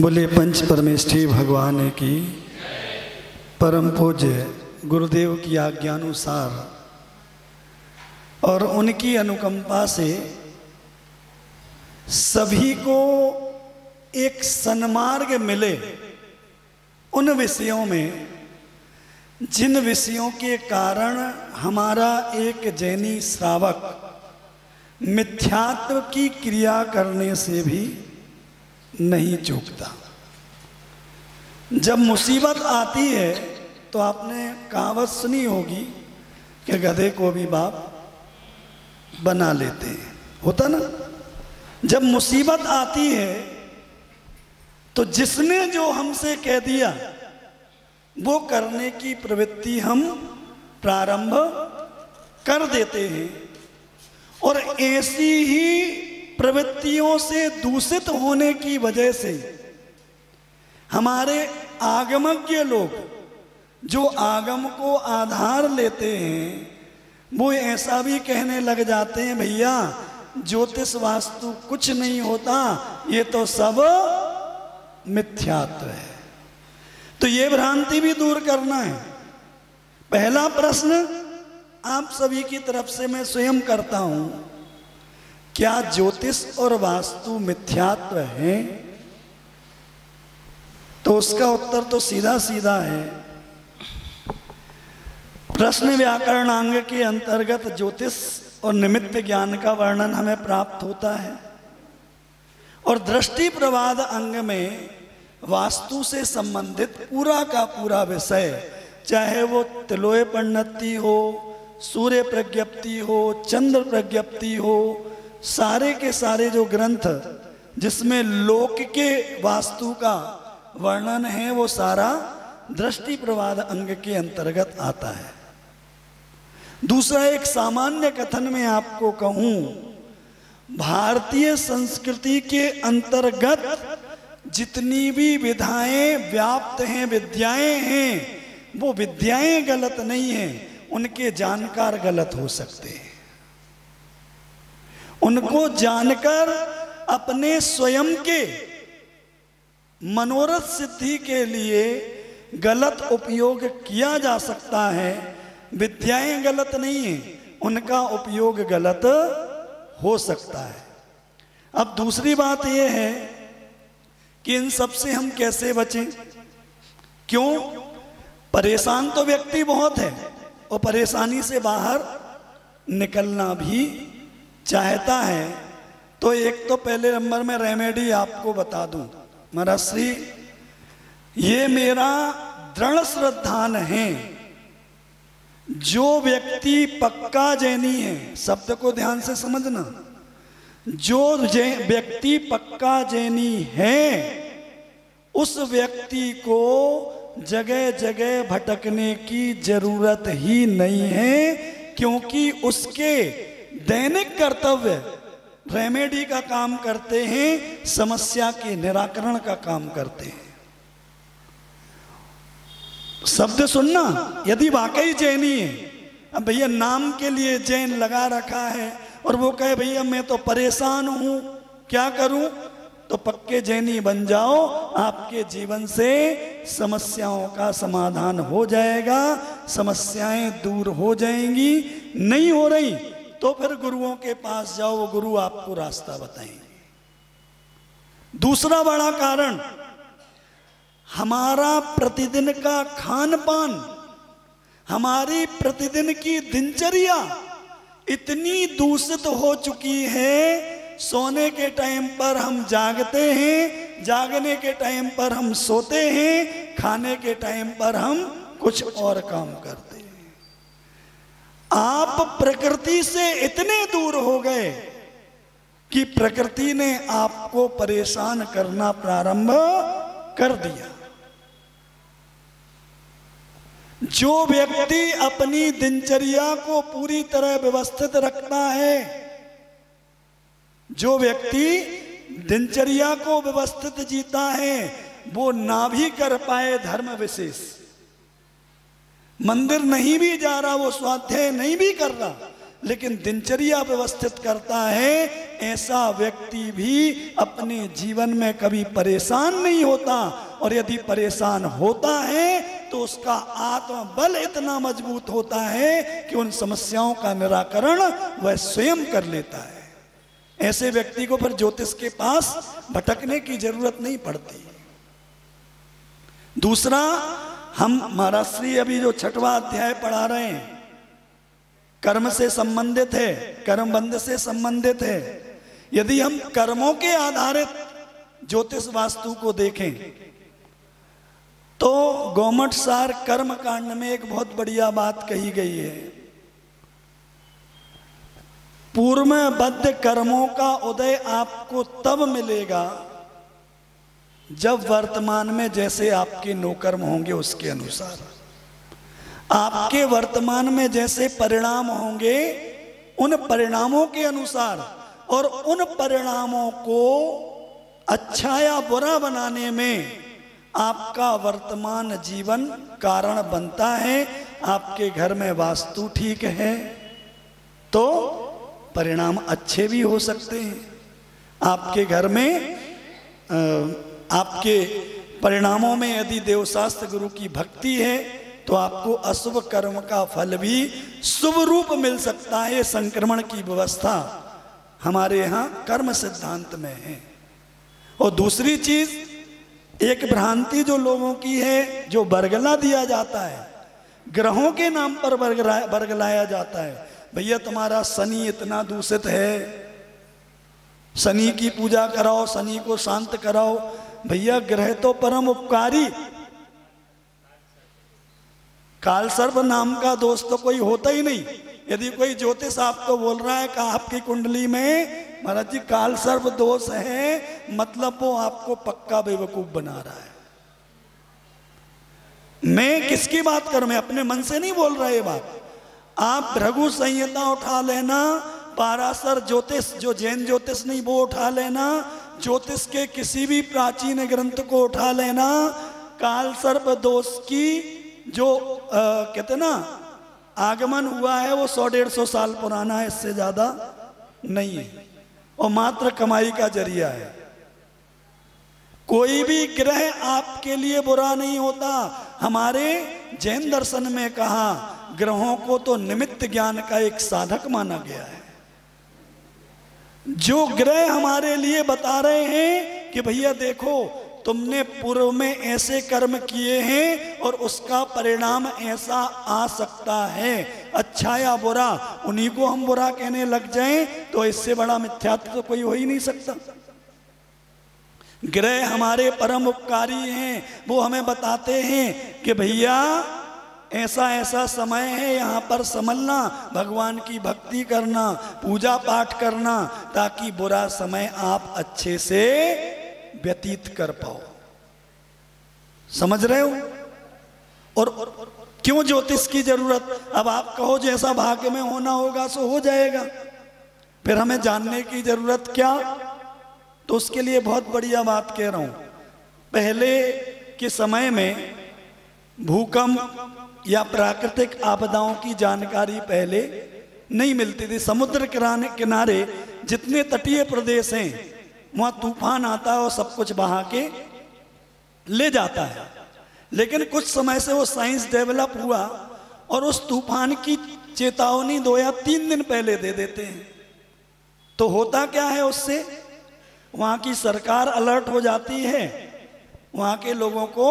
बोले पंच परमेष्ठी भगवान की परम पूज्य गुरुदेव की आज्ञानुसार और उनकी अनुकंपा से सभी को एक सन्मार्ग मिले उन विषयों में जिन विषयों के कारण हमारा एक जैनी श्रावक मिथ्यात्व की क्रिया करने से भी नहीं चूकता। जब मुसीबत आती है तो आपने कहावत सुनी होगी कि गधे को भी बाप बना लेते हैं, होता ना। जब मुसीबत आती है तो जिसने जो हमसे कह दिया वो करने की प्रवृत्ति हम प्रारंभ कर देते हैं और ऐसी ही प्रवृत्तियों से दूषित होने की वजह से हमारे आगमज्ञ लोग जो आगम को आधार लेते हैं वो ऐसा भी कहने लग जाते हैं, भैया ज्योतिष वास्तु कुछ नहीं होता, ये तो सब मिथ्यात्व है। तो ये भ्रांति भी दूर करना है। पहला प्रश्न आप सभी की तरफ से मैं स्वयं करता हूं, क्या ज्योतिष और वास्तु मिथ्यात्व है? तो उसका उत्तर तो सीधा सीधा है। प्रश्न व्याकरणांग के अंतर्गत ज्योतिष और निमित्त ज्ञान का वर्णन हमें प्राप्त होता है और दृष्टि प्रवाद अंग में वास्तु से संबंधित पूरा का पूरा विषय, चाहे वो तिलोय परिणति हो, सूर्य प्रज्ञप्ति हो, चंद्र प्रज्ञप्ति हो, सारे के सारे जो ग्रंथ जिसमें लोक के वास्तु का वर्णन है वो सारा दृष्टि प्रवाद अंग के अंतर्गत आता है। दूसरा, एक सामान्य कथन में आपको कहूं, भारतीय संस्कृति के अंतर्गत जितनी भी विधाएं व्याप्त हैं, विद्याएं हैं, वो विद्याएं गलत नहीं हैं, उनके जानकार गलत हो सकते हैं। उनको जानकर अपने स्वयं के मनोरथ सिद्धि के लिए गलत उपयोग किया जा सकता है। विद्याएं गलत नहीं है, उनका उपयोग गलत हो सकता है। अब दूसरी बात यह है कि इन सब से हम कैसे बचें? क्यों? परेशान तो व्यक्ति बहुत है और परेशानी से बाहर निकलना भी चाहता है। तो एक तो पहले नंबर में रेमेडी आपको बता दूं, महाराज श्री, ये मेरा दृढ़ श्रद्धान है, जो व्यक्ति पक्का जैनी है, शब्द को ध्यान से समझना, जो व्यक्ति पक्का जैनी है उस व्यक्ति को जगह जगह भटकने की जरूरत ही नहीं है, क्योंकि उसके दैनिक कर्तव्य रेमेडी का काम करते हैं, समस्या के निराकरण का काम करते हैं। शब्द सुनना, यदि वाकई जैनी है, अब भैया नाम के लिए जैन लगा रखा है और वो कहे भैया मैं तो परेशान हूं, क्या करूं? तो पक्के जैनी बन जाओ, आपके जीवन से समस्याओं का समाधान हो जाएगा, समस्याएं दूर हो जाएंगी। नहीं हो रही तो फिर गुरुओं के पास जाओ, वो गुरु आपको रास्ता बताएंगे। दूसरा बड़ा कारण, हमारा प्रतिदिन का खान पान, हमारी प्रतिदिन की दिनचर्या इतनी दूषित हो चुकी है। सोने के टाइम पर हम जागते हैं, जागने के टाइम पर हम सोते हैं, खाने के टाइम पर हम कुछ और काम करते हैं। आप प्रकृति से इतने दूर हो गए कि प्रकृति ने आपको परेशान करना प्रारंभ कर दिया। जो व्यक्ति अपनी दिनचर्या को पूरी तरह व्यवस्थित रखता है, जो व्यक्ति दिनचर्या को व्यवस्थित जीता है, वो ना भी कर पाए धर्म विशेष, मंदिर नहीं भी जा रहा, वो स्वाध्याय नहीं भी कर रहा, लेकिन दिनचर्या व्यवस्थित करता है, ऐसा व्यक्ति भी अपने जीवन में कभी परेशान नहीं होता। और यदि परेशान होता है तो उसका आत्मबल इतना मजबूत होता है कि उन समस्याओं का निराकरण वह स्वयं कर लेता है। ऐसे व्यक्ति को फिर ज्योतिष के पास भटकने की जरूरत नहीं पड़ती। दूसरा, हम महाराष्ट्री अभी जो 6वां अध्याय पढ़ा रहे हैं, कर्म से संबंधित है, कर्म बंध से संबंधित है। यदि हम कर्मों के आधारित ज्योतिष वास्तु को देखें तो गौमठ सार कर्म कांड में एक बहुत बढ़िया बात कही गई है। पूर्वबद्ध कर्मों का उदय आपको तब मिलेगा जब वर्तमान में जैसे आपके नौकर्म होंगे उसके अनुसार, आपके वर्तमान में जैसे परिणाम होंगे उन परिणामों के अनुसार, और उन परिणामों को अच्छा या बुरा बनाने में आपका वर्तमान जीवन कारण बनता है। आपके घर में वास्तु ठीक है तो परिणाम अच्छे भी हो सकते हैं। आपके घर में आपके परिणामों में यदि देवशास्त्र गुरु की भक्ति है तो आपको अशुभ कर्म का फल भी शुभ रूप मिल सकता है। संक्रमण की व्यवस्था हमारे यहाँ कर्म सिद्धांत में है। और दूसरी चीज, एक भ्रांति जो लोगों की है, जो बरगला दिया जाता है, ग्रहों के नाम पर बरगलाया जाता है। भैया तुम्हारा शनि इतना दूषित है, शनि की पूजा कराओ, शनि को शांत कराओ। भैया ग्रह तो परम उपकारी, काल सर्प नाम का दोष तो कोई होता ही नहीं। यदि कोई ज्योतिष आपको बोल रहा है कि आपकी कुंडली में महाराज जी काल सर्प दोष है, मतलब वो आपको पक्का बेवकूफ बना रहा है। मैं किसकी बात करूं, मैं अपने मन से नहीं बोल रहा ये बात। आप भृगु संहिता उठा लेना, पाराशर ज्योतिष जो जैन ज्योतिष नहीं वो उठा लेना, ज्योतिष के किसी भी प्राचीन ग्रंथ को उठा लेना। काल सर्प दोष की जो कहते ना आगमन हुआ है वो 100-150 साल पुराना है, इससे ज्यादा नहीं है, और मात्र कमाई का जरिया है। कोई भी ग्रह आपके लिए बुरा नहीं होता। हमारे जैन दर्शन में कहा ग्रहों को तो निमित्त ज्ञान का एक साधक माना गया है। जो ग्रह हमारे लिए बता रहे हैं कि भैया देखो तुमने पूर्व में ऐसे कर्म किए हैं और उसका परिणाम ऐसा आ सकता है, अच्छा या बुरा, उन्हीं को हम बुरा कहने लग जाएं तो इससे बड़ा मिथ्यात्व तो कोई हो ही नहीं सकता। ग्रह हमारे परम उपकारी हैं, वो हमें बताते हैं कि भैया ऐसा ऐसा समय है, यहाँ पर संभलना, भगवान की भक्ति करना, पूजा पाठ करना, ताकि बुरा समय आप अच्छे से व्यतीत कर पाओ। समझ रहे हो? और क्यों ज्योतिष की जरूरत? अब आप कहो जैसा भाग्य में होना होगा सो हो जाएगा, फिर हमें जानने की जरूरत क्या? तो उसके लिए बहुत बढ़िया बात कह रहा हूं। पहले के समय में भूकंप या प्राकृतिक आपदाओं की जानकारी पहले नहीं मिलती थी। समुद्र किनारे जितने तटीय प्रदेश हैं वहां तूफान आता है और सब कुछ बहा के ले जाता है। लेकिन कुछ समय से वो साइंस डेवलप हुआ और उस तूफान की चेतावनी 2 या 3 दिन पहले दे देते हैं। तो होता क्या है, उससे वहां की सरकार अलर्ट हो जाती है, वहां के लोगों को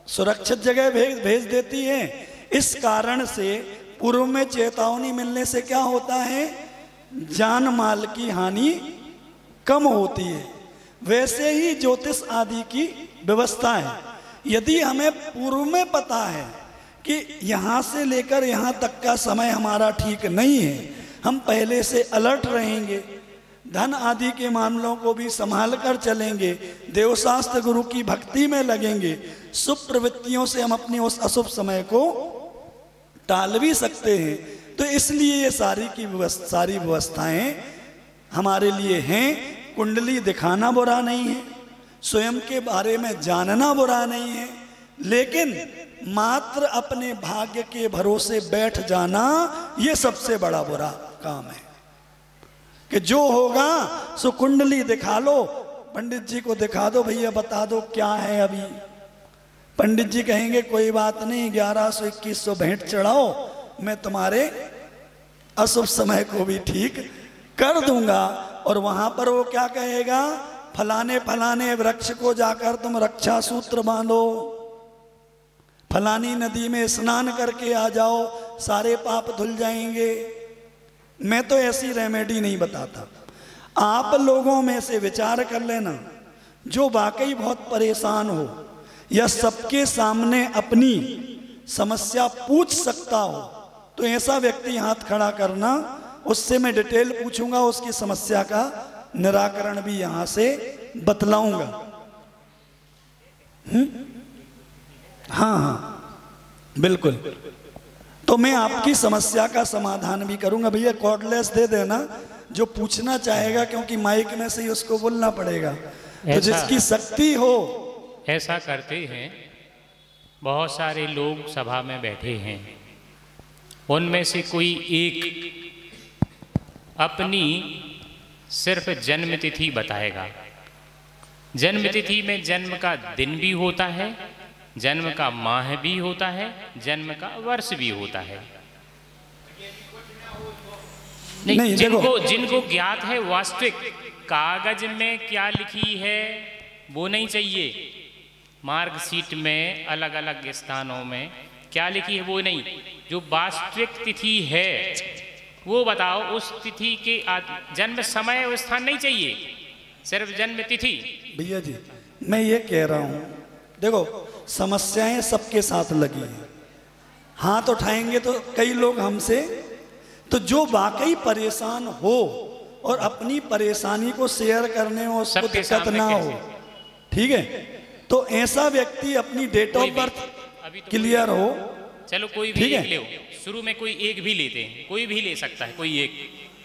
सुरक्षित जगह भेज देती है। इस कारण से पूर्व में चेतावनी मिलने से क्या होता है, जान माल की हानि कम होती है। वैसे ही ज्योतिष आदि की व्यवस्था है। यदि हमें पूर्व में पता है कि यहाँ से लेकर यहाँ तक का समय हमारा ठीक नहीं है, हम पहले से अलर्ट रहेंगे, धन आदि के मामलों को भी संभाल कर चलेंगे, देवशास्त्र गुरु की भक्ति में लगेंगे, शुभ प्रवृत्तियों से हम अपने उस अशुभ समय को टाल भी सकते हैं। तो इसलिए ये सारी व्यवस्थाएं हमारे लिए हैं। कुंडली दिखाना बुरा नहीं है, स्वयं के बारे में जानना बुरा नहीं है, लेकिन मात्र अपने भाग्य के भरोसे बैठ जाना, ये सबसे बड़ा बुरा काम है। कि जो होगा सो कुंडली दिखा लो, पंडित जी को दिखा दो, भैया बता दो क्या है अभी। पंडित जी कहेंगे कोई बात नहीं, 1100-2100 भेंट चढ़ाओ, मैं तुम्हारे अशुभ समय को भी ठीक कर दूंगा। और वहां पर वो क्या कहेगा, फलाने फलाने वृक्ष को जाकर तुम रक्षा सूत्र बांधो, फलानी नदी में स्नान करके आ जाओ, सारे पाप धुल जाएंगे। मैं तो ऐसी रेमेडी नहीं बताता, आप लोगों में से विचार कर लेना, जो वाकई बहुत परेशान हो या सबके सामने अपनी समस्या पूछ सकता हो, तो ऐसा व्यक्ति हाथ खड़ा करना, उससे मैं डिटेल पूछूंगा, उसकी समस्या का निराकरण भी यहां से बतलाऊंगा। हाँ हाँ बिल्कुल, तो मैं आपकी समस्या का समाधान भी करूंगा। भैया कॉर्डलेस दे देना जो पूछना चाहेगा, क्योंकि माइक में से ही उसको बोलना पड़ेगा, तो जिसकी शक्ति हो। ऐसा करते हैं, बहुत सारे लोग सभा में बैठे हैं, उनमें से कोई एक अपनी सिर्फ जन्म तिथि बताएगा। जन्म तिथि में जन्म का दिन भी होता है, जन्म का माह भी होता है, जन्म का वर्ष भी होता है। नहीं, जिनको ज्ञात है वास्तविक कागज में क्या लिखी है वो नहीं चाहिए, मार्कशीट में अलग अलग स्थानों में क्या लिखी है वो नहीं, जो वास्तविक तिथि है वो बताओ। उस तिथि के जन्म समय और स्थान नहीं चाहिए, सिर्फ जन्म तिथि। भैया जी मैं ये कह रहा हूँ, देखो समस्याएं सबके साथ लगी हैं, हाथ उठाएंगे तो कई लोग हमसे, तो जो वाकई परेशान हो और अपनी परेशानी को शेयर करने में उसको दिक्कत ना हो, ठीक है, तो ऐसा व्यक्ति अपनी डेट ऑफ बर्थ क्लियर हो। चलो कोई भी एक ले, शुरू में कोई एक भी लेते हैं, कोई भी ले सकता है, कोई एक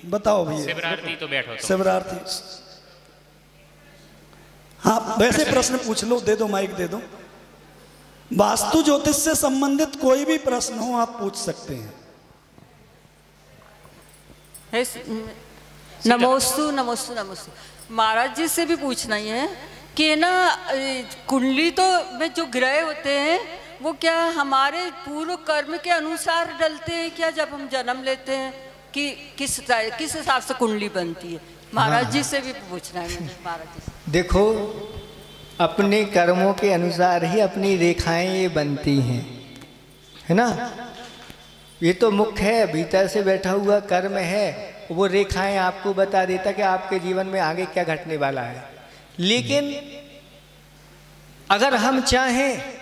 बताओ भैया। शिवरार्थी तो बैठो तो। शिवरार्थी, हाँ वैसे प्रश्न पूछ लो, दे दो माइक दे दो। वास्तु ज्योतिष से संबंधित कोई भी प्रश्न हो आप पूछ सकते हैं। नमोस्तु नमोस्तु नमोस्तु। महाराज जी से भी पूछना ही है कि ना कुंडली तो में जो ग्रह होते हैं वो क्या हमारे पूर्व कर्म के अनुसार डलते हैं क्या, जब हम जन्म लेते हैं, कि किस हिसाब से कुंडली बनती है? महाराज जी से भी पूछना है मुझे। महाराज जी से देखो, अपने कर्मों के अनुसार ही अपनी रेखाएं ये बनती हैं, है ना। ये तो मुख्य है, भीतर से बैठा हुआ कर्म है, वो रेखाएं आपको बता देता कि आपके जीवन में आगे क्या घटने वाला है। लेकिन अगर हम चाहें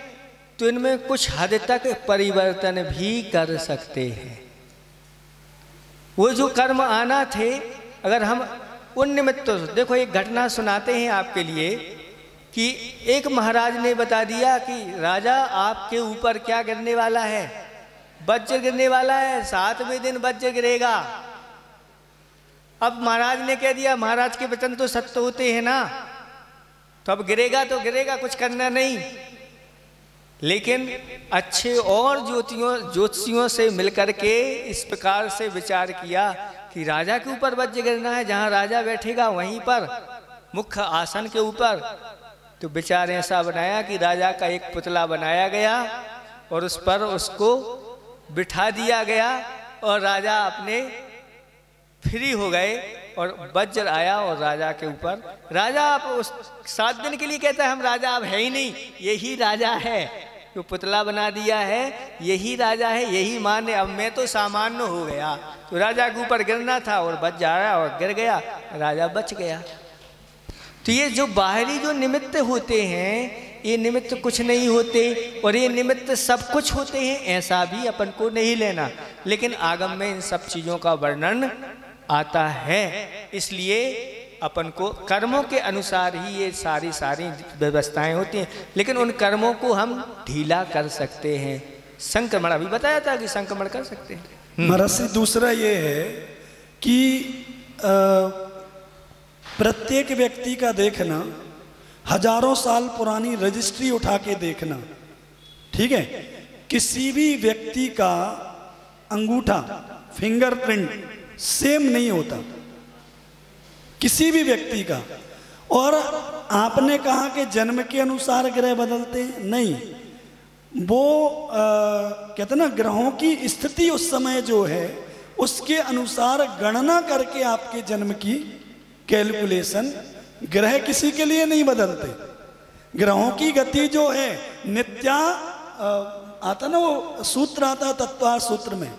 तो इनमें कुछ हद तक परिवर्तन भी कर सकते हैं। वो जो कर्म आना थे, अगर हम उन निमित्त, देखो एक घटना सुनाते हैं आपके लिए कि एक महाराज ने बता दिया कि राजा आपके ऊपर क्या गिरने वाला है, वज्र गिरने वाला है, 7वें दिन वज्र गिरेगा। अब महाराज ने कह दिया, महाराज के वचन तो सत्य होते हैं ना, तो अब गिरेगा तो गिरेगा, कुछ करना नहीं। लेकिन अच्छे और ज्योतिषियों से मिलकर के इस प्रकार से विचार किया कि राजा के ऊपर वज्र गिरना है, जहाँ राजा बैठेगा वहीं पर मुख्य आसन के ऊपर। तो विचार ऐसा बनाया कि राजा का एक पुतला बनाया गया और उस पर उसको बिठा दिया गया और राजा अपने फ्री हो गए और वज्र आया और राजा के ऊपर। राजा आप उस 7 दिन के लिए कहता है हम राजा अब है ही नहीं, यही राजा है, जो पुतला बना दिया है यही राजा है, यही मान्य, अब मैं तो सामान्य हो गया। तो राजा के ऊपर गिरना था और वज्र आया और गिर गया, राजा बच गया। तो ये जो बाहरी जो निमित्त होते हैं, ये निमित्त कुछ नहीं होते और ये निमित्त सब कुछ होते हैं, ऐसा भी अपन को नहीं लेना। लेकिन आगम में इन सब चीज़ों का वर्णन आता है, इसलिए अपन को कर्मों के अनुसार ही ये सारी व्यवस्थाएं होती हैं। लेकिन उन कर्मों को हम ढीला कर सकते हैं। संक्रमण अभी बताया था कि संक्रमण कर सकते हैं। महर्षि दूसरा ये है कि प्रत्येक व्यक्ति का देखना, हजारों साल पुरानी रजिस्ट्री उठा के देखना, ठीक है, किसी भी व्यक्ति का अंगूठा फिंगरप्रिंट सेम नहीं होता, किसी भी व्यक्ति का। और आपने कहा कि जन्म के अनुसार ग्रह बदलते हैं, नहीं, वो कहते ना ग्रहों की स्थिति उस समय जो है उसके अनुसार गणना करके आपके जन्म की कैलकुलेशन, ग्रह किसी के लिए नहीं बदलते। ग्रहों की गति जो है नित्या आता ना, वो सूत्र आता है तत्वार सूत्र में,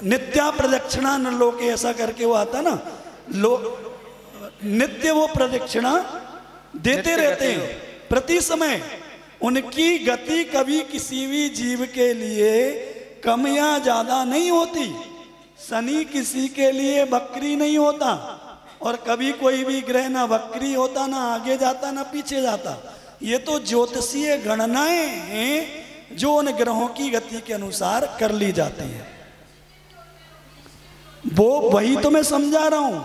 नित्या प्रदक्षिणा न लोके, ऐसा करके वो आता ना, नित्य वो प्रदक्षिणा देते रहते हैं प्रति समय। उनकी गति कभी किसी भी जीव के लिए कम या ज्यादा नहीं होती। शनि किसी के लिए वक्री नहीं होता, और कभी कोई भी ग्रह ना वक्री होता, ना आगे जाता ना पीछे जाता। ये तो ज्योतिषीय गणनाएं हैं जो उन ग्रहों की गति के अनुसार कर ली जाती हैं। वो वही तो मैं समझा रहा हूं।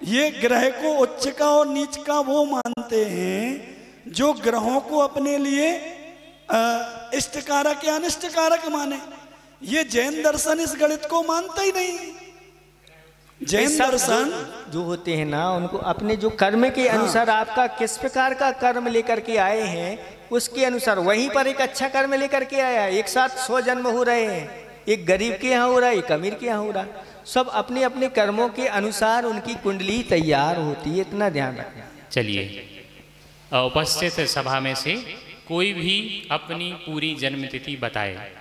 ये ग्रह को उच्च का और नीच का वो मानते हैं जो ग्रहों को अपने लिए इष्टकारक या अनिष्टकारक माने। ये जैन दर्शन इस गणित को मानता ही नहीं। जैन दर्शन जो होते हैं ना, उनको अपने जो कर्म के अनुसार आपका किस प्रकार का कर्म लेकर के आए हैं उसके अनुसार वहीं पर एक अच्छा कर्म लेकर के आया है। एक साथ 100 जन्म हो रहे हैं, एक गरीब के यहाँ हो रहा है, एक अमीर के यहाँ हो रहा है। सब अपने अपने कर्मों के अनुसार उनकी कुंडली तैयार होती है, इतना ध्यान रखना। चलिए, उपस्थित सभा में से कोई भी अपनी पूरी जन्मतिथि बताए।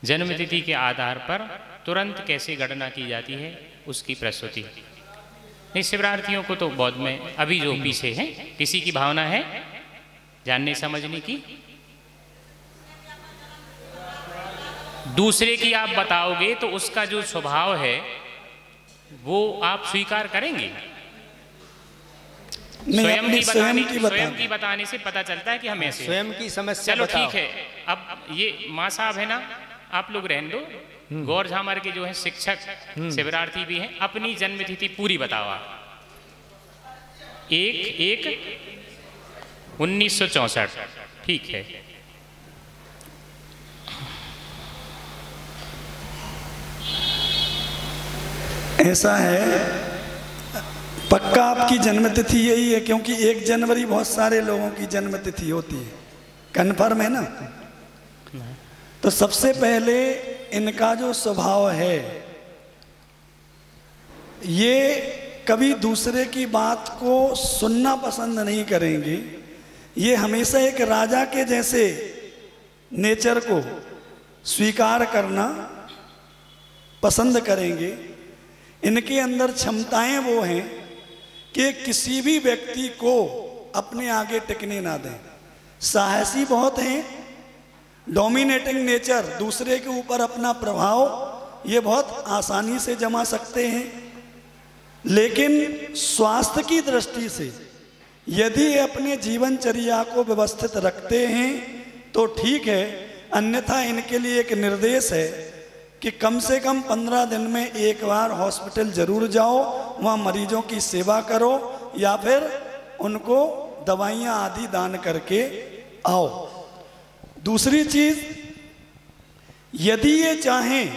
जन्मतिथि के आधार पर तुरंत कैसे गणना की जाती है उसकी प्रस्तुति। नहीं, शिवरार्थियों को तो बौद्ध में अभी जो पीछे हैं, किसी की भावना है जानने समझने की? दूसरे की आप बताओगे तो उसका जो स्वभाव है वो आप स्वीकार करेंगे? स्वयं की बताने से पता चलता है कि हम ऐसे स्वयं की समस्या। चलो ठीक है, अब ये माँ साहब है ना, आप लोग रहने दो। गौर झामर के जो है शिक्षक शिवरार्थी भी हैं, अपनी जन्मतिथि पूरी बताओ आप। 1/1/1964, ठीक है। ऐसा है, पक्का आपकी जन्मतिथि यही है, क्योंकि 1 जनवरी बहुत सारे लोगों की जन्मतिथि होती है। कन्फर्म है ना? तो सबसे पहले इनका जो स्वभाव है, ये कभी दूसरे की बात को सुनना पसंद नहीं करेंगे। ये हमेशा एक राजा के जैसे नेचर को स्वीकार करना पसंद करेंगे। इनके अंदर क्षमताएं वो हैं कि किसी भी व्यक्ति को अपने आगे टिकने ना दें। साहसी बहुत हैं, डोमिनेटिंग नेचर, दूसरे के ऊपर अपना प्रभाव ये बहुत आसानी से जमा सकते हैं। लेकिन स्वास्थ्य की दृष्टि से यदि ये अपने जीवनचर्या को व्यवस्थित रखते हैं तो ठीक है, अन्यथा इनके लिए एक निर्देश है कि कम से कम 15 दिन में एक बार हॉस्पिटल जरूर जाओ, वहाँ मरीजों की सेवा करो या फिर उनको दवाइयाँ आदि दान करके आओ। दूसरी चीज, यदि ये चाहें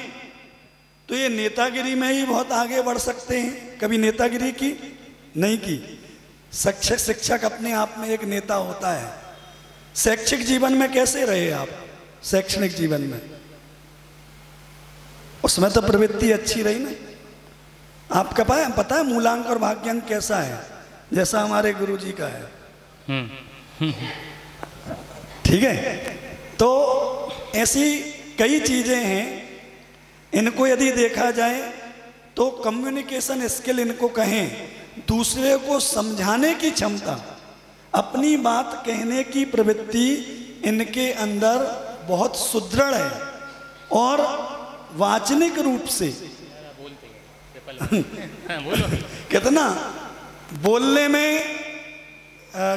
तो ये नेतागिरी में ही बहुत आगे बढ़ सकते हैं। कभी नेतागिरी की नहीं की। शिक्षक अपने आप में एक नेता होता है। शैक्षिक जीवन में कैसे रहे आप? शैक्षणिक जीवन में उसमें तो प्रवृत्ति अच्छी रही ना। आपका पता है मूलांक और भाग्यांक कैसा है? जैसा हमारे गुरुजी का है। ठीक है, तो ऐसी कई चीजें हैं। इनको यदि देखा जाए तो कम्युनिकेशन स्किल इनको कहें, दूसरे को समझाने की क्षमता, अपनी बात कहने की प्रवृत्ति इनके अंदर बहुत सुदृढ़ है। और वाचनिक रूप से कितना बोलने में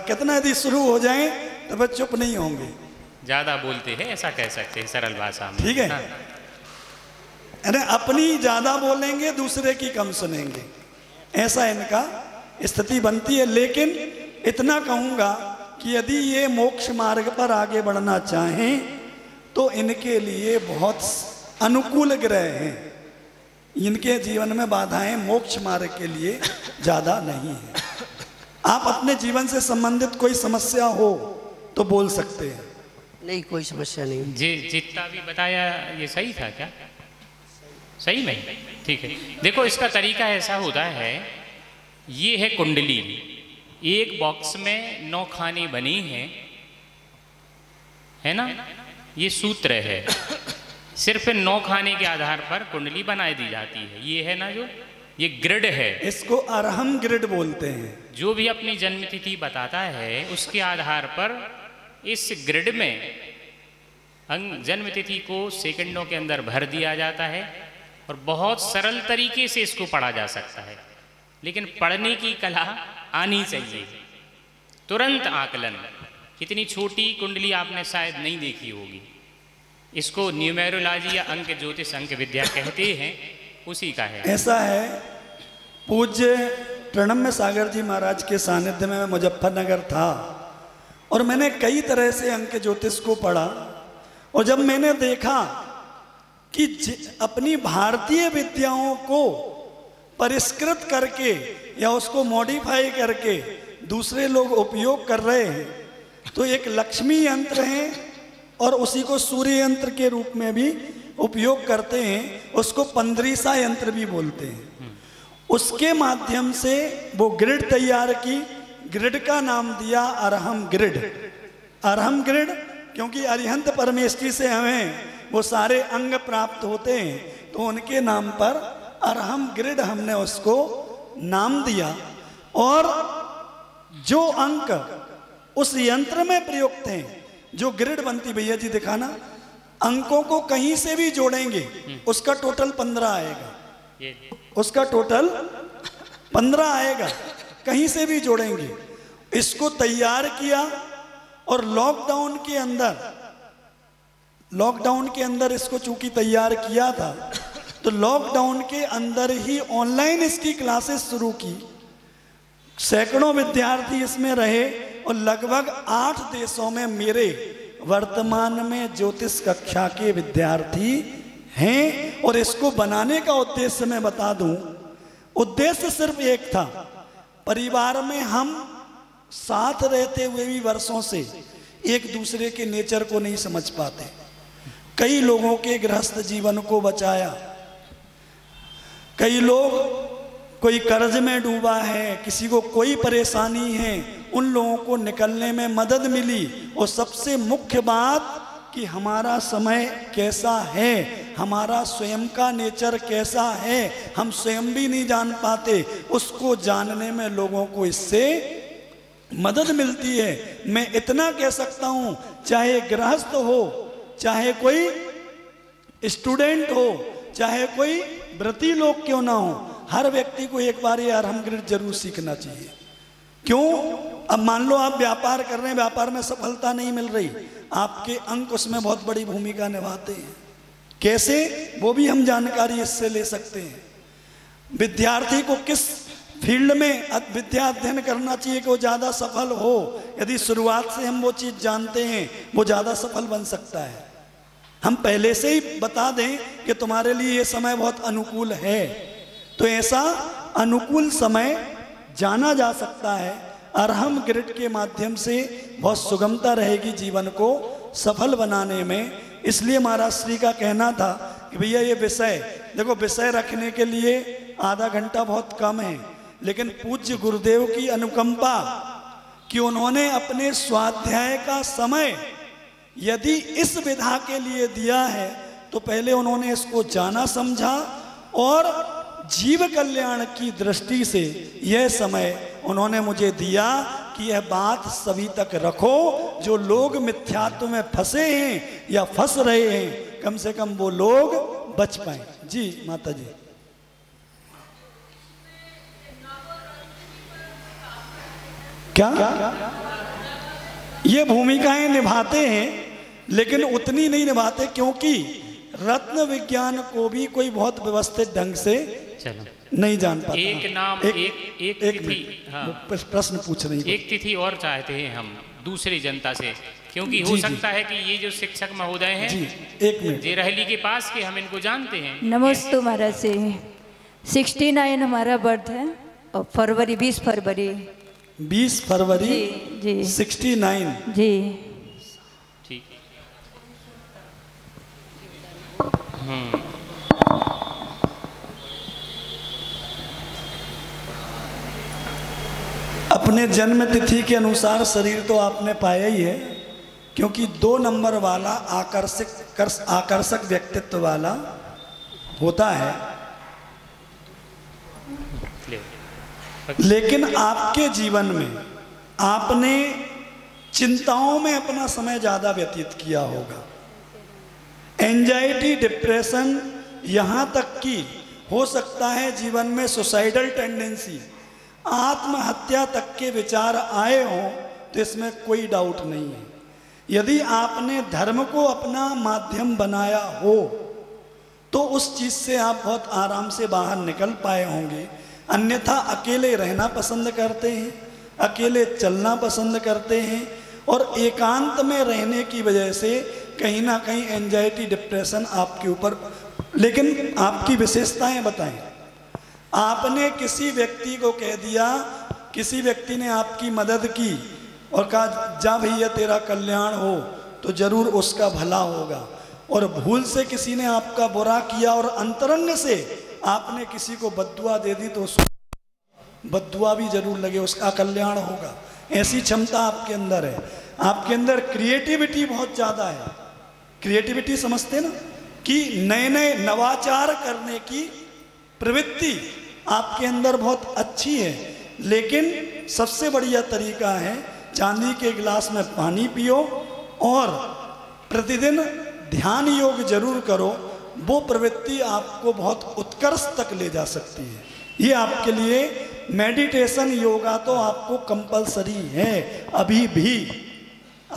कितना यदि शुरू हो जाए तो वे चुप नहीं होंगे। ज्यादा बोलते हैं, ऐसा कह सकते हैं सरल भाषा में। ठीक है, अरे अपनी ज्यादा बोलेंगे, दूसरे की कम सुनेंगे, ऐसा इनका स्थिति बनती है। लेकिन इतना कहूंगा कि यदि ये मोक्ष मार्ग पर आगे बढ़ना चाहें तो इनके लिए बहुत अनुकूल ग्रह हैं, इनके जीवन में बाधाएं मोक्ष मार्ग के लिए ज़्यादा नहीं है। आप अपने जीवन से संबंधित कोई समस्या हो तो बोल सकते हैं। नहीं, कोई समस्या नहीं। जी, जितना भी बताया ये सही था क्या? सही में? ठीक है। देखो, इसका तरीका ऐसा होता है, ये है कुंडली, एक बॉक्स में 9 खाने बनी हैं, है ना? ये सूत्र है, सिर्फ 9 खाने के आधार पर कुंडली बनाई दी जाती है। ये है ना, जो ये ग्रिड है, इसको अरहम ग्रिड बोलते हैं। जो भी अपनी जन्म तिथि बताता है उसके आधार पर इस ग्रिड में जन्म तिथि को सेकंडों के अंदर भर दिया जाता है और बहुत सरल तरीके से इसको पढ़ा जा सकता है। लेकिन पढ़ने की कला आनी चाहिए, तुरंत आकलन। इतनी छोटी कुंडली आपने शायद नहीं देखी होगी। इसको न्यूमेरोलॉजी या अंक ज्योतिष अंक विद्या कहते हैं, उसी का है। ऐसा है, पूज्य प्रणम्य सागर जी महाराज के सानिध्य में मैं मुजफ्फरनगर था और मैंने कई तरह से अंक ज्योतिष को पढ़ा, और जब मैंने देखा कि अपनी भारतीय विद्याओं को परिष्कृत करके या उसको मॉडिफाई करके दूसरे लोग उपयोग कर रहे हैं, तो एक लक्ष्मी यंत्र है और उसी को सूर्य यंत्र के रूप में भी उपयोग करते हैं, उसको पंद्रीसा यंत्र भी बोलते हैं। उसके माध्यम से वो ग्रिड तैयार की, ग्रिड का नाम दिया अरहम ग्रिड। अरहम ग्रिड क्योंकि अरिहंत परमेष्ठी से हमें वो सारे अंग प्राप्त होते हैं, तो उनके नाम पर अरहम ग्रिड हमने उसको नाम दिया। और जो अंक उस यंत्र में प्रयुक्त हैं, जो ग्रिड बनती, भैया जी दिखाना, अंकों को कहीं से भी जोड़ेंगे उसका टोटल 15 आएगा, उसका टोटल 15 आएगा, कहीं से भी जोड़ेंगे। इसको तैयार किया और लॉकडाउन के अंदर इसको चूंकि तैयार किया था, तो लॉकडाउन के अंदर ही ऑनलाइन इसकी क्लासेस शुरू की। सैकड़ों विद्यार्थी इसमें रहे और लगभग 8 देशों में मेरे वर्तमान में ज्योतिष कक्षा के विद्यार्थी हैं। और इसको बनाने का उद्देश्य मैं बता दूं, उद्देश्य सिर्फ एक था, परिवार में हम साथ रहते हुए भी वर्षों से एक दूसरे के नेचर को नहीं समझ पाते। कई लोगों के गृहस्थ जीवन को बचाया, कई लोग, कोई कर्ज में डूबा है, किसी को कोई परेशानी है, उन लोगों को निकलने में मदद मिली। और सबसे मुख्य बात कि हमारा समय कैसा है, हमारा स्वयं का नेचर कैसा है, हम स्वयं भी नहीं जान पाते, उसको जानने में लोगों को इससे मदद मिलती है। मैं इतना कह सकता हूँ, चाहे गृहस्थ हो, चाहे कोई स्टूडेंट हो, चाहे कोई व्रती लोग क्यों ना हो, हर व्यक्ति को एक बार ये अरहम ग्रिड जरूर सीखना चाहिए। क्यों? अब मान लो आप व्यापार कर रहे हैं, व्यापार में सफलता नहीं मिल रही, आपके अंक उसमें बहुत बड़ी भूमिका निभाते हैं। कैसे? वो भी हम जानकारी इससे ले सकते हैं। विद्यार्थी को किस फील्ड में विद्या अध्ययन करना चाहिए कि वो ज़्यादा सफल हो, यदि शुरुआत से हम वो चीज़ जानते हैं, वो ज़्यादा सफल बन सकता है। हम पहले से ही बता दें कि तुम्हारे लिए ये समय बहुत अनुकूल है, तो ऐसा अनुकूल समय जाना जा सकता है। अरहम ग्रिड के माध्यम से बहुत सुगमता रहेगी जीवन को सफल बनाने में। इसलिए महाराज श्री का कहना था कि भैया ये विषय देखो, विषय रखने के लिए आधा घंटा बहुत कम है, लेकिन पूज्य गुरुदेव की अनुकंपा कि उन्होंने अपने स्वाध्याय का समय यदि इस विधा के लिए दिया है, तो पहले उन्होंने इसको जाना समझा और जीव कल्याण की दृष्टि से यह समय उन्होंने मुझे दिया कि यह बात सभी तक रखो। जो लोग मिथ्यात्व में फंसे हैं या फंस रहे हैं, कम से कम वो लोग बच पाए। जी माता जी। क्या ये भूमिकाएं निभाते हैं, लेकिन उतनी नहीं निभाते, क्योंकि रत्न विज्ञान को भी कोई बहुत व्यवस्थित ढंग से नहीं जान पाता। एक नाम एक तिथि, हाँ, प्रश्न पूछ रही, एक तिथि और चाहते हैं हम दूसरे जनता से, क्योंकि हो सकता है कि ये जो शिक्षक महोदय हैं जी, एक मिनट। जेरहली के पास के, हम इनको जानते हैं। नमस्ते महाराज जी। 69 हमारा बर्थ है और फरवरी 20 फरवरी 20 फरवरी जी जी 69। जी। ठीक। अपने जन्म तिथि के अनुसार शरीर तो आपने पाया ही है, क्योंकि 2 नंबर वाला आकर्षक व्यक्तित्व वाला होता है। लेकिन आपके जीवन में आपने चिंताओं में अपना समय ज़्यादा व्यतीत किया होगा। एंजाइटी, डिप्रेशन, यहाँ तक कि हो सकता है जीवन में सुसाइडल टेंडेंसी, आत्महत्या तक के विचार आए हों, तो इसमें कोई डाउट नहीं है। यदि आपने धर्म को अपना माध्यम बनाया हो तो उस चीज़ से आप बहुत आराम से बाहर निकल पाए होंगे। अन्यथा अकेले रहना पसंद करते हैं, अकेले चलना पसंद करते हैं, और एकांत में रहने की वजह से कहीं ना कहीं एंजाइटी, डिप्रेशन आपके ऊपर। लेकिन आपकी विशेषताएं बताएं। आपने किसी व्यक्ति को कह दिया, किसी व्यक्ति ने आपकी मदद की और कहा जा भैया तेरा कल्याण हो, तो जरूर उसका भला होगा। और भूल से किसी ने आपका बुरा किया और अंतरंग से आपने किसी को बद्दुआ दे दी, तो उसको बद्दुआ भी जरूर लगे, उसका कल्याण होगा। ऐसी क्षमता आपके अंदर है। आपके अंदर क्रिएटिविटी बहुत ज़्यादा है। क्रिएटिविटी समझते ना, कि नए नए नवाचार करने की प्रवृत्ति आपके अंदर बहुत अच्छी है। लेकिन सबसे बढ़िया तरीका है चांदी के गिलास में पानी पियो और प्रतिदिन ध्यान योग जरूर करो। वो प्रवृत्ति आपको बहुत उत्कर्ष तक ले जा सकती है। ये आपके लिए मेडिटेशन, योगा तो आपको कंपलसरी है। अभी भी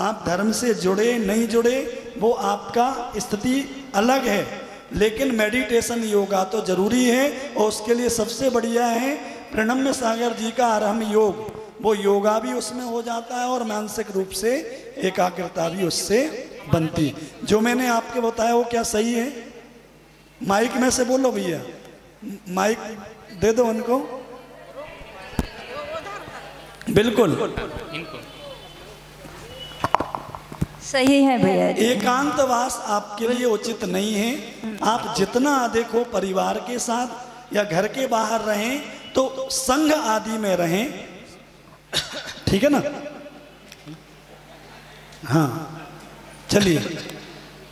आप धर्म से जुड़े नहीं जुड़े वो आपका स्थिति अलग है, लेकिन मेडिटेशन, योगा तो जरूरी है। और उसके लिए सबसे बढ़िया है प्रणम्य सागर जी का आरंभ योग। वो योगा भी उसमें हो जाता है और मानसिक रूप से एकाग्रता भी उससे बनती। जो मैंने आपके बताया वो क्या सही है? माइक में से बोलो भैया, माइक दे दो उनको। बिल्कुल इनको सही है भैया जी। एकांतवास आपके लिए उचित नहीं है। आप जितना अधिक हो परिवार के साथ या घर के बाहर रहें, तो संघ आदि में रहें, ठीक है ना? हाँ चलिए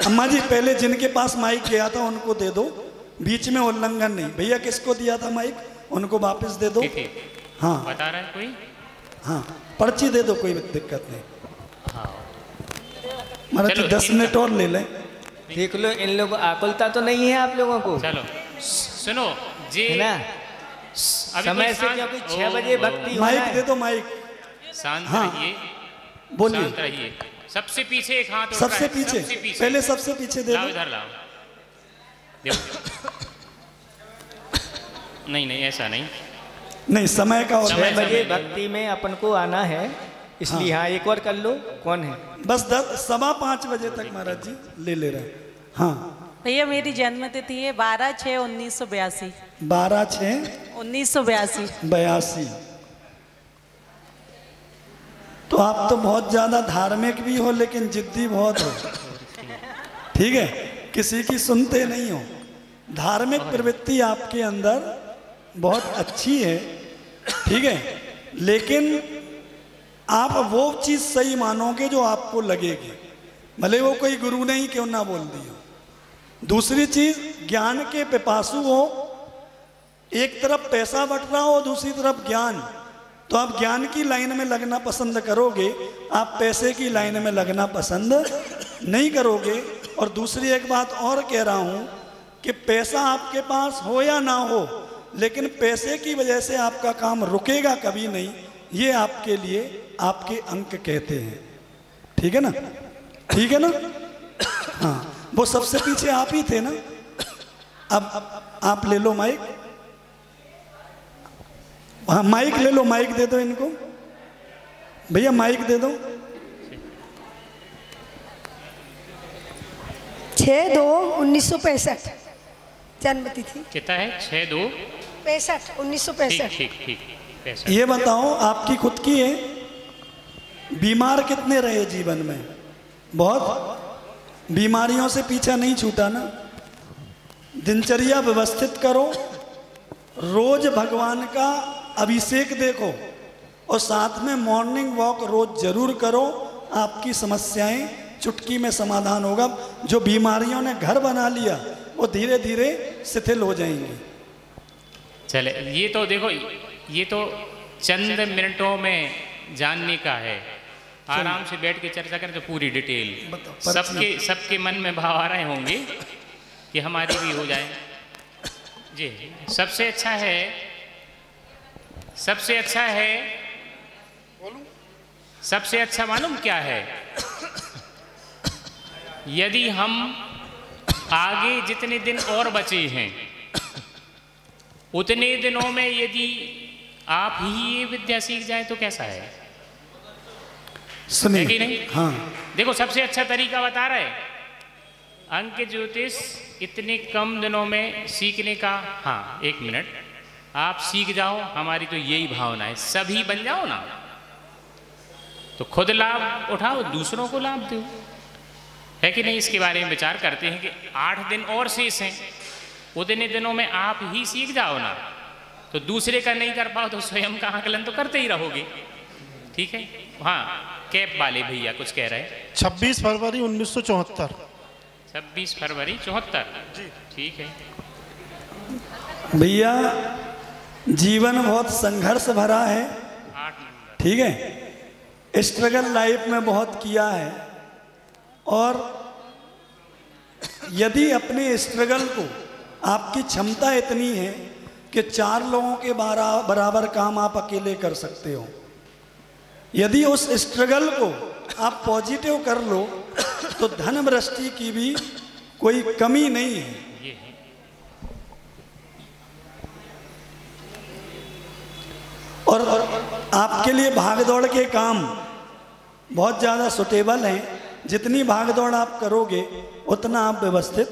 अम्मा जी, पहले जिनके पास माइक गया था उनको दे दो, बीच में उल्लंघन नहीं। भैया किसको दिया था माइक, उनको वापस दे दो। हाँ बता रहा है कोई? हाँ पर्ची दे दो, कोई दिक्कत नहीं। हाँ महाराज जी 10 मिनट और ले लें। देख लो, इन लोगों आकुलता तो नहीं है आप लोगों को। चलो सुनो जी, है ना, अभी समय से क्योंकि 6 बजे भक्ति होना माइक है। दे दो, माइक। शांत हाँ, रहिए, बोलिए। शांत रहिए। सबसे पीछे एक हाथ उठ रहा सबसे है, पीछे, सबसे पीछे। पहले सबसे पीछे दे लाओ दो। इधर लाओ। देखो नहीं नहीं ऐसा नहीं, नहीं समय का और 6 बजे भक्ति में अपन को आना है, इसलिए हाँ एक और कर लो। कौन है? बस 5:15 बजे तक महाराज जी ले रहे हैं। हाँ भैया मेरी जन्म तिथि है 12/6/1982। 12/6/1982। तो आप तो बहुत ज्यादा धार्मिक भी हो, लेकिन जिद्दी बहुत हो। ठीक है, किसी की सुनते नहीं हो। धार्मिक प्रवृत्ति आपके अंदर बहुत अच्छी है, ठीक है, लेकिन आप वो चीज सही मानोगे जो आपको लगेगी, भले वो कोई गुरु ने ही क्यों ना बोल दी हो। दूसरी चीज, ज्ञान के पिपासु हो, एक तरफ पैसा बट रहा हो, दूसरी तरफ ज्ञान, तो आप ज्ञान की लाइन में लगना पसंद करोगे, आप पैसे की लाइन में लगना पसंद नहीं करोगे। और दूसरी एक बात और कह रहा हूं कि पैसा आपके पास हो या ना हो, लेकिन पैसे की वजह से आपका काम रुकेगा कभी नहीं, ये आपके लिए आपके अंक कहते हैं। ठीक है ना? ठीक है ना? हाँ, वो सबसे पीछे आप ही थे ना। अब आप ले लो माइक। हाँ माइक ले लो, माइक दे दो इनको। भैया माइक दे दो। 6/2/1965 जन्म तिथि। कितना है? 1965। ठीक 65। ये बताओ आपकी खुद की है? बीमार कितने रहे जीवन में? बहुत। बीमारियों से पीछा नहीं छूटा ना? दिनचर्या व्यवस्थित करो, रोज भगवान का अभिषेक देखो और साथ में मॉर्निंग वॉक रोज जरूर करो। आपकी समस्याएं चुटकी में समाधान होगा। जो बीमारियों ने घर बना लिया वो धीरे धीरे शिथिल हो जाएंगी। चले, ये तो देखो, ये तो चंद मिनटों में जानने का है। आराम से बैठ के चर्चा करें तो पूरी डिटेल सबके मन में भाव आ रहे होंगे कि हमारी भी हो जाए। जी, सबसे अच्छा मालूम क्या है? यदि हम आगे जितने दिन और बचे हैं उतने दिनों में यदि आप ही ये विद्या सीख जाए तो कैसा है? सुनिए कि नहीं? हाँ, देखो, सबसे अच्छा तरीका बता रहे अंक ज्योतिष इतने कम दिनों में सीखने का। हाँ, 1 मिनट, आप सीख जाओ, हमारी तो यही भावना है, सभी बन जाओ ना, तो खुद लाभ उठाओ, दूसरों को लाभ दो, है कि नहीं? इसके बारे में विचार करते हैं कि 8 दिन और शेष हैं, उतने दिनों में आप ही सीख जाओ ना, तो दूसरे का नहीं कर पाओ तो स्वयं का आकलन तो करते ही रहोगे। ठीक है? हाँ, कैप वाले भैया कुछ कह रहे हैं। 26 फरवरी 1974। 26 फरवरी 74। ठीक है भैया, जीवन बहुत संघर्ष भरा है। 8 नंबर। ठीक है, स्ट्रगल लाइफ में बहुत किया है और यदि अपने स्ट्रगल को, आपकी क्षमता इतनी है कि 4 लोगों के बराबर काम आप अकेले कर सकते हो, यदि उस स्ट्रगल को आप पॉजिटिव कर लो तो धन वृष्टि की भी कोई कमी नहीं है। और आपके लिए भागदौड़ के काम बहुत ज़्यादा सुटेबल हैं। जितनी भागदौड़ आप करोगे उतना आप व्यवस्थित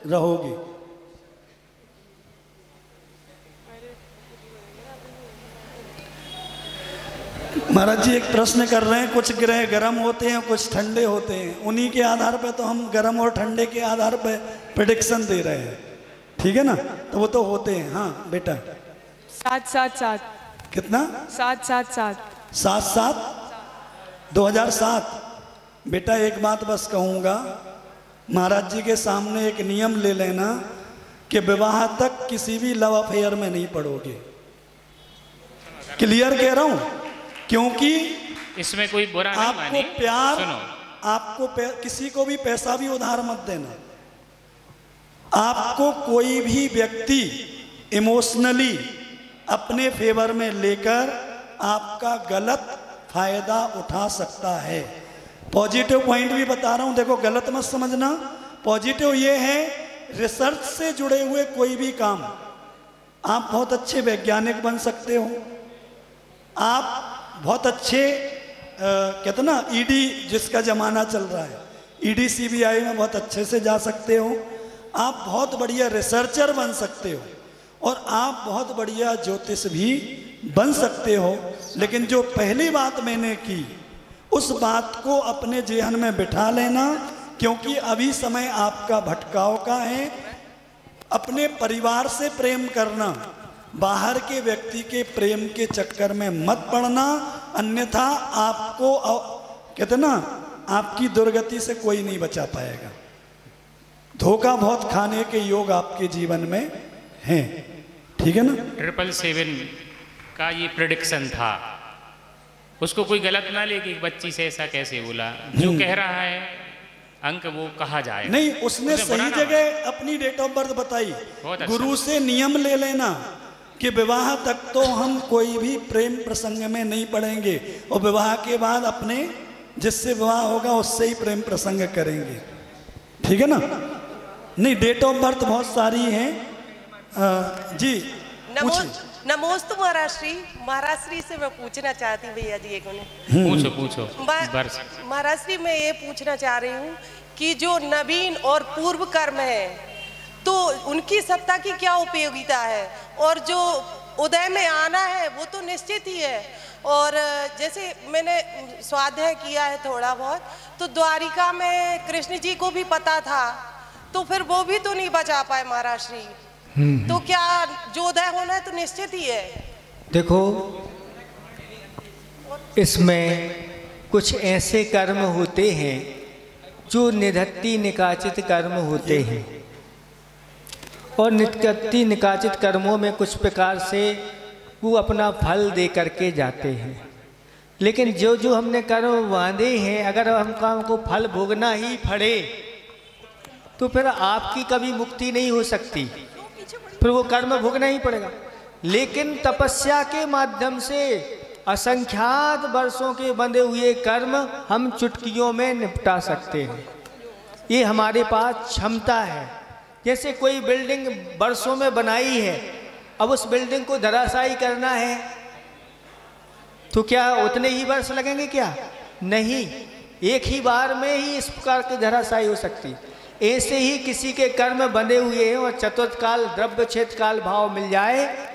रहोगे। महाराज जी एक प्रश्न कर रहे हैं, कुछ ग्रह गर्म होते हैं, कुछ ठंडे होते हैं, उन्हीं के आधार पर तो हम गर्म और ठंडे के आधार पर प्रेडिक्शन दे रहे हैं। ठीक है ना? तो वो तो होते हैं। हाँ बेटा। 7-7-7। कितना? 7-7-7। 7-7 2007। बेटा एक बात बस कहूँगा, महाराज जी के सामने एक नियम ले लेना कि विवाह तक किसी भी लव अफेयर में नहीं पड़ोगे। क्लियर कह रहा हूँ, क्योंकि इसमें कोई बुरा नहीं माने। आपको प्यार, सुनो, आपको किसी को भी पैसा भी उधार मत देना। आपको कोई भी व्यक्ति इमोशनली अपने फेवर में लेकर आपका गलत फायदा उठा सकता है। पॉजिटिव पॉइंट भी बता रहा हूं, देखो गलत मत समझना। पॉजिटिव ये है, रिसर्च से जुड़े हुए कोई भी काम, आप बहुत अच्छे वैज्ञानिक बन सकते हो, आप बहुत अच्छे कहते ना ईडी जिसका जमाना चल रहा है, ईडी सीबीआई में बहुत अच्छे से जा सकते हो, आप बहुत बढ़िया रिसर्चर बन सकते हो और आप बहुत बढ़िया ज्योतिष भी बन सकते हो। लेकिन जो पहली बात मैंने की उस बात को अपने जेहन में बिठा लेना, क्योंकि अभी समय आपका भटकाव का है। अपने परिवार से प्रेम करना, बाहर के व्यक्ति के प्रेम के चक्कर में मत पड़ना, अन्यथा आपको कहते ना आपकी दुर्गति से कोई नहीं बचा पाएगा। धोखा बहुत खाने के योग आपके जीवन में हैं। ठीक है ना? 777 का ये प्रेडिक्शन था, उसको कोई गलत ना ले कि एक बच्ची से ऐसा कैसे बोला। जो कह रहा है अंक वो कहा जाए नहीं, उसने सही जगह अपनी डेट ऑफ बर्थ बताई। गुरु से नियम ले लेना कि विवाह तक तो हम कोई भी प्रेम प्रसंग में नहीं पड़ेंगे और विवाह के बाद अपने जिससे विवाह होगा उससे ही प्रेम प्रसंग करेंगे। ठीक है ना? नहीं, डेट ऑफ बर्थ बहुत सारी हैं। जी नमोस्तु महाराष्ट्री। महाराष्ट्री से मैं पूछना चाहती भैया जी एक पूछो। महाराष्ट्री मैं ये पूछना चाह रही हूँ कि जो नवीन और पूर्व कर्म है तो उनकी सत्ता की क्या उपयोगिता है, और जो उदय में आना है वो तो निश्चित ही है। और जैसे मैंने स्वाध्याय किया है थोड़ा बहुत, तो द्वारिका में कृष्ण जी को भी पता था, तो फिर वो भी तो नहीं बचा पाए महाराज श्री। तो क्या जो उदय होना है तो निश्चित ही है। देखो, इसमें कुछ ऐसे कर्म होते हैं जो निधत्ति निकाचित कर्म होते हैं, और निधत्ति निकाचित कर्मों में कुछ प्रकार से वो अपना फल दे करके जाते हैं। लेकिन जो जो हमने कर्म बांधे हैं, अगर हम काम को फल भोगना ही पड़े तो फिर आपकी कभी मुक्ति नहीं हो सकती, फिर वो कर्म भोगना ही पड़ेगा। लेकिन तपस्या के माध्यम से असंख्यात वर्षों के बंधे हुए कर्म हम चुटकियों में निपटा सकते हैं। ये हमारे पास क्षमता है। जैसे कोई बिल्डिंग वर्षों में बनाई है, अब उस बिल्डिंग को धराशायी करना है तो क्या उतने ही वर्ष लगेंगे? क्या नहीं, एक ही बार में ही इस प्रकार की धराशायी हो सकती। ऐसे ही किसी के कर्म बंधे हुए हैं और चतुर्थ काल द्रव्य क्षेत्र काल भाव मिल जाए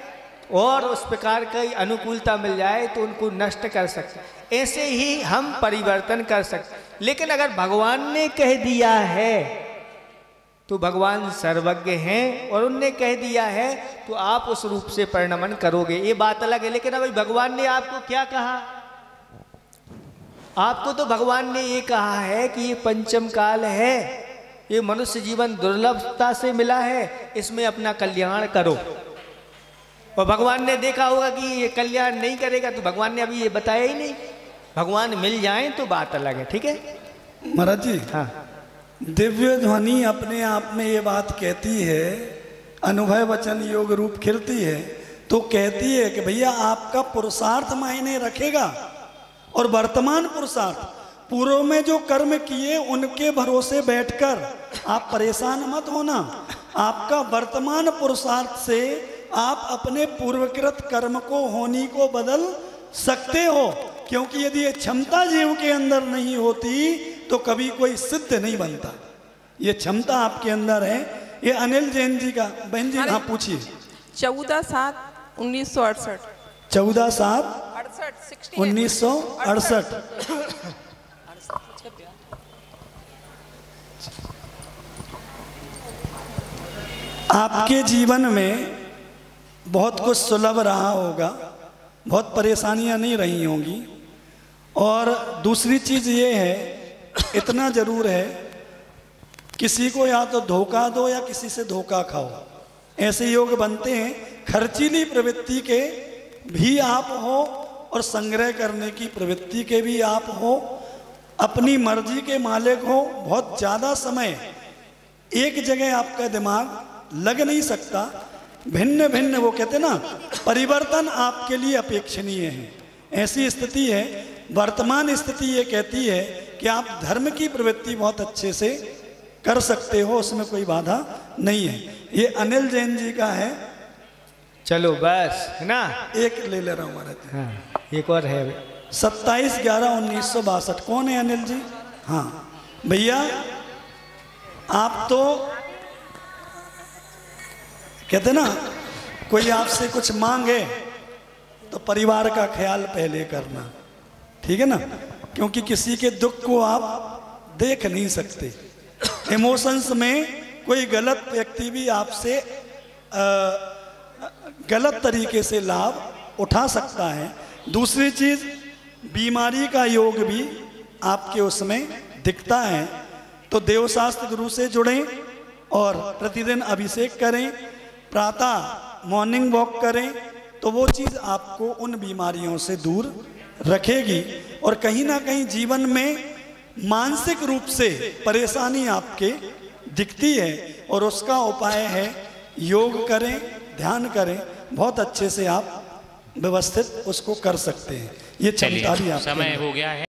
और उस प्रकार की अनुकूलता मिल जाए तो उनको नष्ट कर सकते। ऐसे ही हम परिवर्तन कर सकते। लेकिन अगर भगवान ने कह दिया है तो भगवान सर्वज्ञ हैं और उनने कह दिया है तो आप उस रूप से परिणमन करोगे, ये बात अलग है। लेकिन अभी भगवान ने आपको क्या कहा? आपको तो भगवान ने ये कहा है कि ये पंचम काल है, ये मनुष्य जीवन दुर्लभता से मिला है, इसमें अपना कल्याण करो। और भगवान ने देखा होगा कि ये कल्याण नहीं करेगा तो भगवान ने अभी ये बताया ही नहीं। भगवान मिल जाए तो बात अलग है। ठीक है महाराज जी? हाँ, दिव्य ध्वनि अपने आप में ये बात कहती है, अनुभव वचन योग रूप खिलती है, तो कहती है कि भैया आपका पुरुषार्थ मायने रखेगा और वर्तमान पुरुषार्थ, पूर्व में जो कर्म किए उनके भरोसे बैठकर आप परेशान मत होना। आपका वर्तमान पुरुषार्थ से आप अपने पूर्वकृत कर्म को होनी को बदल सकते हो, क्योंकि यदि ये क्षमता जीव के अंदर नहीं होती तो कभी कोई सिद्ध नहीं बनता। ये क्षमता आपके अंदर है। ये अनिल जैन जी का, बहन जी हाँ पूछिए। 14/7/1968। 14/7/1968। आपके जीवन में बहुत कुछ सुलभ रहा होगा, बहुत परेशानियां नहीं रही होंगी। और दूसरी चीज ये है, इतना जरूर है, किसी को या तो धोखा दो या किसी से धोखा खाओ, ऐसे योग बनते हैं। खर्चीली प्रवृत्ति के भी आप हो और संग्रह करने की प्रवृत्ति के भी आप हो, अपनी मर्जी के मालिक हो। बहुत ज़्यादा समय एक जगह आपका दिमाग लग नहीं सकता। भिन्न भिन्न, वो कहते ना, परिवर्तन आपके लिए अपेक्षणीय है। ऐसी स्थिति है। वर्तमान स्थिति ये कहती है कि आप धर्म की प्रवृत्ति बहुत अच्छे से कर सकते हो, उसमें कोई बाधा नहीं है। ये अनिल जैन जी का है। चलो बस है ना, एक ले ले रहा हूँ महाराज। हाँ, एक और है 27/11/1962। कौन है अनिल जी? हाँ भैया, आप तो कहते ना, कोई आपसे कुछ मांगे तो परिवार का ख्याल पहले करना, ठीक है ना, क्योंकि किसी के दुख को आप देख नहीं सकते। इमोशंस में कोई गलत व्यक्ति भी आपसे गलत तरीके से लाभ उठा सकता है। दूसरी चीज, बीमारी का योग भी आपके उसमें दिखता है। तो देवशास्त्र गुरु से जुड़ें और प्रतिदिन अभिषेक करें, प्रातः मॉर्निंग वॉक करें, तो वो चीज़ आपको उन बीमारियों से दूर रखेगी। और कहीं ना कहीं जीवन में मानसिक रूप से परेशानी आपके दिखती है और उसका उपाय है योग करें, ध्यान करें, बहुत अच्छे से आप व्यवस्थित उसको कर सकते हैं। ये क्षमता भी आपके समय हो गया है।